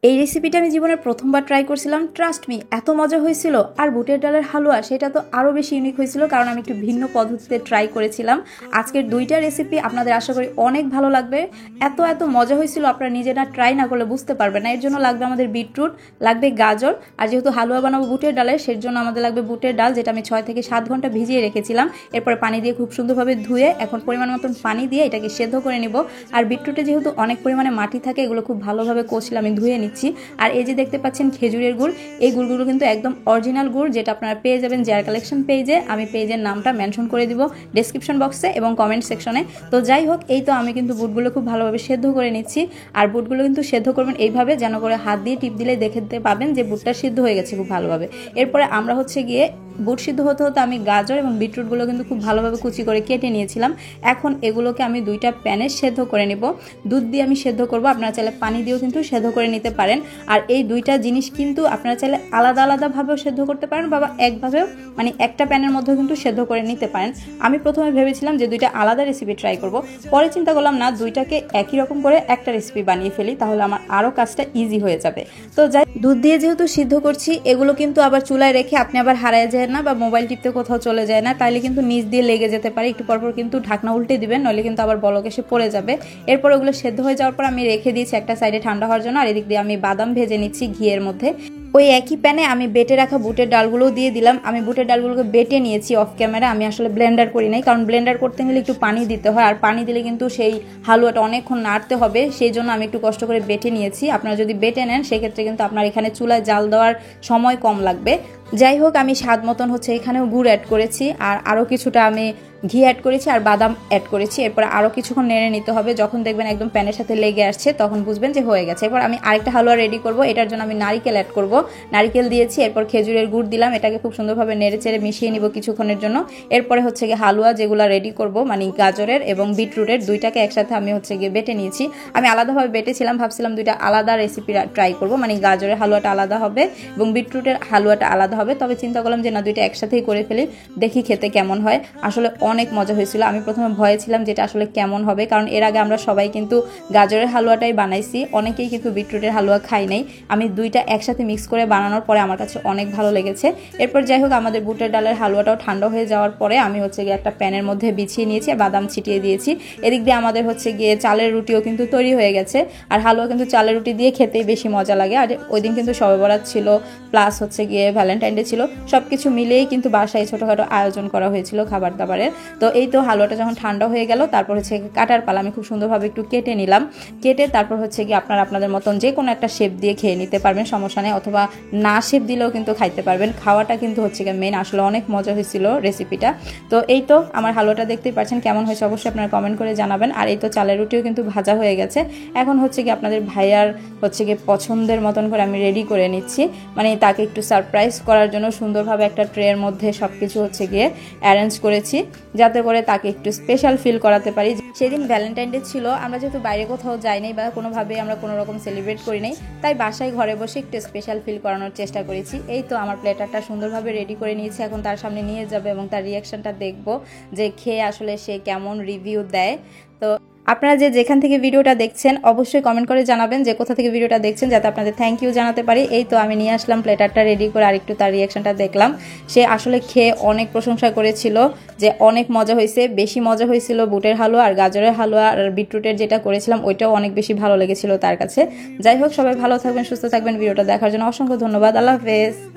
এই রেসিপিটা আমি জীবনে প্রথমবার ট্রাই করছিলাম। ট্রাস্ট মি, এত মজা হয়েছিল। আর বুটের ডালের হালুয়া সেটা তো আরও বেশি ইউনিক হয়েছিল, কারণ আমি একটু ভিন্ন পদ্ধতিতে ট্রাই করেছিলাম। আজকের দুইটা রেসিপি আপনাদের আশা করি অনেক ভালো লাগবে। এত এত মজা হয়েছিল, আপনারা নিজেরা ট্রাই না করলে বুঝতে পারবেন না। এর জন্য লাগবে আমাদের বিটরুট, লাগবে গাজর, আর যেহেতু হালুয়া বানাবো বুটের ডালের, সের জন্য আমাদের লাগবে বুটের ডাল, যেটা আমি 6 থেকে 7 ঘন্টা ভিজিয়ে রেখেছিলাম। এরপরে পানি দিয়ে খুব সুন্দরভাবে ধুয়ে এখন পরিমাণ মতন পানি দিয়ে এটাকে সেদ্ধ করে নিব। আর বিটরুটে যেহেতু অনেক পরিমাণে মাটি থাকে, এগুলো খুব ভালোভাবে কষলে আমি ধুয়ে নিচ্ছি। আর এই যে দেখতে পাচ্ছেন খেজুরের গুড়, এই গুড়গুলো কিন্তু একদম অরিজিনাল গুড়, যেটা আপনারা পেয়ে যাবেন জেআর কালেকশন পেজে। আমি পেজের নামটা মেনশন করে দিব ডেসক্রিপশন বক্সে এবং কমেন্ট সেকশনে। তো যাই হোক, এই তো আমি কিন্তু বুটগুলো খুব ভালোভাবে সেদ্ধ করে নিচ্ছি। আর বুটগুলো কিন্তু সেদ্ধ করবেন এইভাবে, যেন করে হাত দিয়ে টিপ দিলে দেখতে পাবেন যে বুটটা সিদ্ধ হয়ে গেছে খুব ভালোভাবে। এরপরে আমরা হচ্ছে গিয়ে বুট সিদ্ধ হতে হতে আমি গাজর এবং বিটরুটগুলো কিন্তু খুব ভালোভাবে কুচি করে কেটে নিয়েছিলাম। এখন এগুলোকে আমি দুইটা প্যানে সেদ্ধ করে নেব। দুধ দিয়ে আমি সেদ্ধ করব, আপনারা চাইলে পানি দিয়েও কিন্তু সেদ্ধ করে নিতে পারেন। আর এই দুইটা জিনিস কিন্তু আপনারা চাইলে আলাদা আলাদাভাবেও সেদ্ধ করতে পারেন, বা একভাবেও, মানে একটা প্যানের মধ্যেও কিন্তু সেদ্ধ করে নিতে পারেন। আমি প্রথমে ভেবেছিলাম যে দুইটা আলাদা রেসিপি ট্রাই করব, পরে চিন্তা করলাম না, দুইটাকে একই রকম করে একটা রেসিপি বানিয়ে ফেলি, তাহলে আমার আরও কাজটা ইজি হয়ে যাবে। তো যাই, দুধ দিয়ে যেহেতু সিদ্ধ করছি, এগুলো কিন্তু আবার চুলায় রেখে আপনি আবার হারায় যায় না বা মোবাইল টিপতে কোথাও চলে যায় না, তাইলে কিন্তু নিচ দিয়ে লেগে যেতে পারে। একটু পরপর কিন্তু ঢাকনা উল্টে দিবেন, নইলে কিন্তু আবার বলক এসে পড়ে যাবে। এরপর ওগুলো সেদ্ধ হয়ে যাওয়ার পর আমি রেখে দিয়েছি একটা সাইডে ঠান্ডা হওয়ার জন্য। আর এদিক দিয়ে আমি বাদাম ভেজে নিচ্ছি ঘিয়ের মধ্যে। ওই একই প্যানে আমি বেটে রাখা বুটের ডালগুলোও দিয়ে দিলাম। আমি বুটের ডালগুলোকে বেটে নিয়েছি অফ ক্যামেরা, আমি আসলে ব্লেন্ডার করি নাই, কারণ ব্লেন্ডার করতে গেলে একটু পানি দিতে হয়, আর পানি দিলে কিন্তু সেই হালুয়াটা অনেকক্ষণ নাড়তে হবে, সেই জন্য আমি একটু কষ্ট করে বেটে নিয়েছি। আপনারা যদি বেটে নেন সেক্ষেত্রে কিন্তু আপনার এখানে চুলায় জাল দেওয়ার সময় কম লাগবে। যাই হোক, আমি স্বাদ মতন হচ্ছে এখানেও গুড় অ্যাড করেছি, আর আরও কিছুটা আমি ঘি অ্যাড করেছি আর বাদাম অ্যাড করেছি। এরপর আরও কিছুক্ষণ নেড়ে নিতে হবে। যখন দেখবেন একদম প্যানের সাথে লেগে আসছে, তখন বুঝবেন যে হয়ে গেছে। এরপর আমি আরেকটা হালুয়া রেডি করব, এটার জন্য আমি নারিকেল অ্যাড করব। নারিকেল দিয়েছি, এরপর খেজুরের গুড় দিলাম, এটাকে খুব সুন্দরভাবে নেড়ে চেড়ে মিশিয়ে নিব কিছুক্ষণের জন্য। এরপরে হচ্ছে গিয়ে হালুয়া যেগুলো রেডি করব, মানে গাজরের এবং বিটরুটের দুইটাকে একসাথে আমি হচ্ছে গিয়ে বেটে নিয়েছি। আমি আলাদাভাবে বেটেছিলাম, ভাবছিলাম দুইটা আলাদা রেসিপি ট্রাই করব, মানে গাজরের হালুয়াটা আলাদা হবে এবং বিটরুটের হালুয়াটা আলাদা হবে। তবে চিন্তা করলাম যে না, দুইটা একসাথেই করে ফেলি, দেখি খেতে কেমন হয়। আসলে অনেক মজা হয়েছিল। আমি প্রথমে ভয়ে ছিলাম যেটা আসলে কেমন হবে, কারণ এর আগে আমরা সবাই কিন্তু গাজরের হালুয়াটাই বানাইছি, অনেকেই কিন্তু বিটরুটের হালুয়া খাই নাই। আমি দুইটা একসাথে মিক্স করে বানানোর পরে আমার কাছে অনেক ভালো লেগেছে। এরপর যাই হোক, আমাদের বুটের ডালের হালুয়াটাও ঠান্ডা হয়ে যাওয়ার পরে আমি হচ্ছে গিয়ে একটা প্যানের মধ্যে বিছিয়ে নিয়েছি, বাদাম ছিটিয়ে দিয়েছি। এদিক দিয়ে আমাদের হচ্ছে গিয়ে চালের রুটিও কিন্তু তৈরি হয়ে গেছে। আর হালুয়া কিন্তু চালের রুটি দিয়ে খেতেই বেশি মজা লাগে। আর ওই দিন কিন্তু শবে বরাত ছিল, প্লাস হচ্ছে গিয়ে ভ্যালেন্টাইন ডে ছিল, সবকিছু মিলেই কিন্তু বাসায় ছোটোখাটো আয়োজন করা হয়েছিল খাবার দাবারের। তো এই তো হালুয়াটা যখন ঠান্ডা হয়ে গেল, তারপর হচ্ছে কাটার পালা, আমি খুব সুন্দরভাবে একটু কেটে নিলাম। কেটে তারপর হচ্ছে গিয়ে আপনাদের মতন যে কোনো একটা শেপ দিয়ে খেয়ে নিতে পারবেন, সমস্যা নেই, অথবা না শেপ দিলেও কিন্তু খাইতে পারবেন। খাওয়াটা কিন্তু হচ্ছে গিয়ে মেন। আসলে অনেক মজা হয়েছিল রেসিপিটা। তো এই তো আমার হালুয়াটা দেখতেই পাচ্ছেন কেমন হয়েছে, অবশ্যই আপনারা কমেন্ট করে জানাবেন। আর এই তো চালের রুটিও কিন্তু ভাজা হয়ে গেছে। এখন হচ্ছে গিয়ে আপনাদের ভাইয়ার হচ্ছে গিয়ে পছন্দের মতন করে আমি রেডি করে নিচ্ছি, মানে তাকে একটু সারপ্রাইজ করার জন্য সুন্দরভাবে একটা ট্রের মধ্যে সব কিছু হচ্ছে গিয়ে অ্যারেঞ্জ করেছি, যাতে করে তাকে একটু স্পেশাল ফিল করাতে পারি। সেদিন ভ্যালেন্টাইন ডে ছিল, আমরা যেহেতু বাইরে কোথাও যাই নাই বা কোনোভাবে আমরা কোনো রকম সেলিব্রেট করি নাই, তাই বাসায় ঘরে বসে একটু স্পেশাল ফিল করানোর চেষ্টা করেছি। এই তো আমার প্লেটারটা সুন্দরভাবে রেডি করে নিয়েছি, এখন তার সামনে নিয়ে যাবে এবং তার রিয়াকশনটা দেখবো যে খেয়ে আসলে সে কেমন রিভিউ দেয়। তো আপনারা যেখান থেকে ভিডিওটা দেখছেন অবশ্যই কমেন্ট করে জানাবেন যে কোথা থেকে ভিডিওটা দেখছেন, যাতে আপনাদের থ্যাংক ইউ জানাতে পারি। এই তো আমি নিয়ে আসলাম প্লেটারটা রেডি করে, আর একটু তার রিয়াকশনটা দেখলাম। সে আসলে খেয়ে অনেক প্রশংসা করেছিল যে অনেক মজা হয়েছে। বেশি মজা হয়েছিল বুটের হালুয়া আর গাজরের হালুয়া, আর বিটরুটের যেটা করেছিলাম ওইটাও অনেক বেশি ভালো লেগেছিল তার কাছে। যাই হোক, সবাই ভালো থাকবেন, সুস্থ থাকবেন। ভিডিওটা দেখার জন্য অসংখ্য ধন্যবাদ। আল্লাহ হাফেজ।